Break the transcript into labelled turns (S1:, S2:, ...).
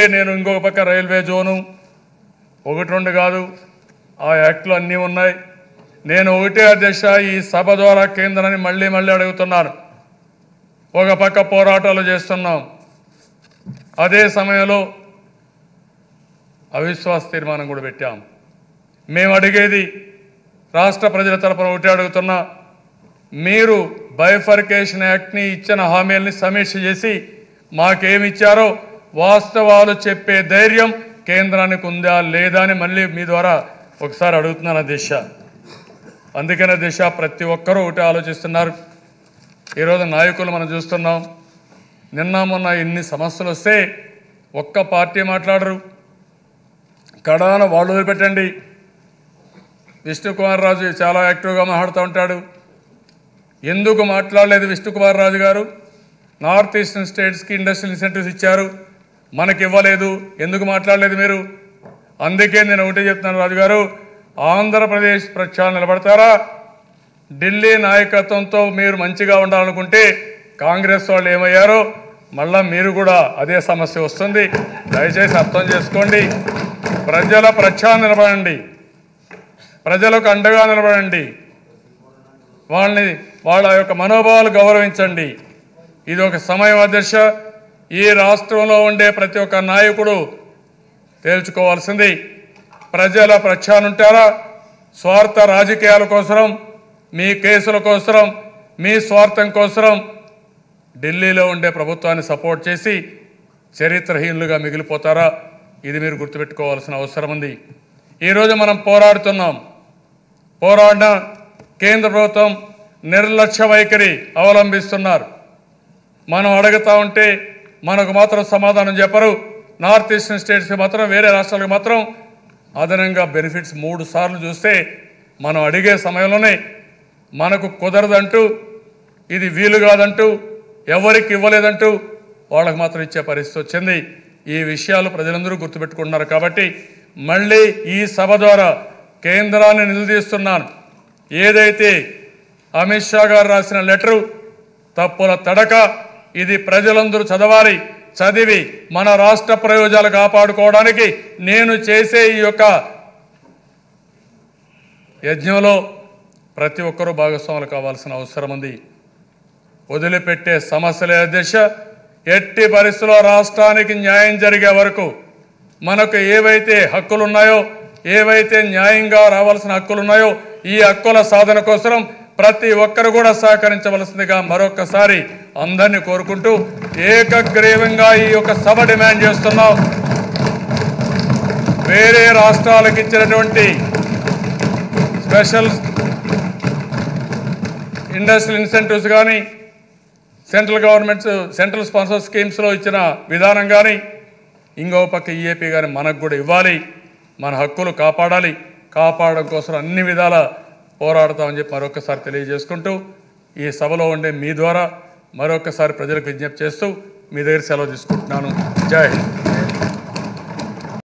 S1: నేను ఇంకొక పక్క రైల్వే జోను ఒకటి రెండు కాదు ఆ యాక్ట్లో అన్నీ ఉన్నాయి. నేను ఒకటే అధ్యక్ష ఈ సభ ద్వారా కేంద్రాన్ని మళ్ళీ అడుగుతున్నాను. ఒక పక్క పోరాటాలు చేస్తున్నాం, అదే సమయంలో అవిశ్వాస తీర్మానం కూడా పెట్టాం. మేము అడిగేది రాష్ట్ర ప్రజల తరపున ఒకటే అడుగుతున్నా, మీరు బైఫర్కేషన్ యాక్ట్ని ఇచ్చిన హామీల్ని సమీక్ష చేసి మాకేమిచ్చారో వాస్తవాలు చెప్పే ధైర్యం కేంద్రానికి ఉందా లేదా అని మళ్ళీ మీ ద్వారా ఒకసారి అడుగుతున్నాను అధ్యక్ష. అందుకనే అధ్యక్ష ప్రతి ఒక్కరూ ఒకటి ఆలోచిస్తున్నారు. ఈరోజు నాయకులు మనం చూస్తున్నాం, నిన్న మొన్న ఎన్ని సమస్యలు వస్తే ఒక్క పార్టీ మాట్లాడరు. కడాన వాళ్ళు వదిలిపెట్టండి, విష్ణుకుమార్ రాజు చాలా యాక్టివ్గా మాట్లాడుతూ ఉంటాడు. ఎందుకు మాట్లాడలేదు విష్ణుకుమార్ రాజు గారు? నార్త్ ఈస్టర్న్ స్టేట్స్కి ఇండస్ట్రియల్ ఇన్సెంటివ్స్ ఇచ్చారు, మనకి ఇవ్వలేదు, ఎందుకు మాట్లాడలేదు మీరు? అందుకే నేను ఒకటే చెప్తున్నాను రాజు గారు, ఆంధ్రప్రదేశ్ ప్రక్షాళన నిలబడతారా? ఢిల్లీ నాయకత్వంతో మీరు మంచిగా ఉండాలనుకుంటే కాంగ్రెస్ వాళ్ళు ఏమయ్యారో మళ్ళా మీరు కూడా అదే సమస్య వస్తుంది. దయచేసి అర్థం చేసుకోండి. ప్రజల ప్రక్షాళన నిలబడండి, ప్రజలకు అండగా నిలబడండి, వాళ్ళ యొక్క మనోభావాలు గౌరవించండి. ఇది ఒక సమయం అధ్యక్ష. ఈ రాష్ట్రంలో ఉండే ప్రతి ఒక్క నాయకుడు తేల్చుకోవాల్సింది, ప్రజల ప్రక్షాళన ఉంటారా, స్వార్థ రాజకీయాల కోసం, మీ కేసుల కోసం, మీ స్వార్థం కోసం ఢిల్లీలో ఉండే ప్రభుత్వాన్ని సపోర్ట్ చేసి చరిత్రహీనులుగా మిగిలిపోతారా? ఇది మీరు గుర్తుపెట్టుకోవాల్సిన అవసరం ఉంది. ఈరోజు మనం పోరాడిన కేంద్ర ప్రభుత్వం నిర్లక్ష్య వైఖరి అవలంబిస్తున్నారు. మనం అడుగుతూ ఉంటే మనకు మాత్రం సమాధానం చెప్పరు. నార్త్ ఈస్టర్న్ స్టేట్స్కి మాత్రం, వేరే రాష్ట్రాలకు మాత్రం అదనంగా బెనిఫిట్స్ 3 సార్లు చూస్తే మనం అడిగే సమయంలోనే మనకు కుదరదంటూ, ఇది వీలు కాదంటూ, ఎవరికి ఇవ్వలేదంటూ వాళ్ళకు మాత్రం ఇచ్చే పరిస్థితి వచ్చింది. ఈ విషయాలు ప్రజలందరూ గుర్తుపెట్టుకుంటున్నారు. కాబట్టి మళ్ళీ ఈ సభ ద్వారా కేంద్రాన్ని నిలదీస్తున్నాను. ఏదైతే అమిత్ షా గారు రాసిన లెటరు తప్పుల తడక, ఇది ప్రజలందరూ చదవాలి. చదివి మన రాష్ట్ర ప్రయోజనాలు కాపాడుకోవడానికి నేను చేసే ఈ యొక్క యజ్ఞంలో ప్రతి ఒక్కరూ భాగస్వాములు కావాల్సిన అవసరం ఉంది. వదిలిపెట్టే సమస్యలే అధ్యక్ష. ఎట్టి పరిస్థితుల్లో రాష్ట్రానికి న్యాయం జరిగే వరకు మనకు ఏవైతే హక్కులు ఉన్నాయో, ఏవైతే న్యాయంగా రావాల్సిన హక్కులు ఉన్నాయో, ఈ హక్కుల సాధన కోసం ప్రతి ఒక్కరు కూడా సహకరించవలసిందిగా మరొకసారి అందరినీ కోరుకుంటూ ఏకగ్రీవంగా ఈ యొక్క సభ డిమాండ్ చేస్తున్నాం. వేరే రాష్ట్రాలకు ఇచ్చినటువంటి స్పెషల్ ఇండస్ట్రియల్ ఇన్సెంటివ్స్ కానీ, సెంట్రల్ స్పాన్సర్ స్కీమ్స్లో ఇచ్చిన విధానం కానీ, ఇంకో పక్క ఈఏపీ కానీ మనకు కూడా ఇవ్వాలి. మన హక్కులు కాపాడాలి. కాపాడడం కోసం అన్ని విధాల పోరాడతామని చెప్పి మరొకసారి తెలియజేసుకుంటూ ఈ సభలో ఉండే మీ ద్వారా మరొకసారి ప్రజలకు విజ్ఞప్తి చేస్తూ మీ దగ్గర సెలవు తీసుకుంటున్నాను. జై హింద్.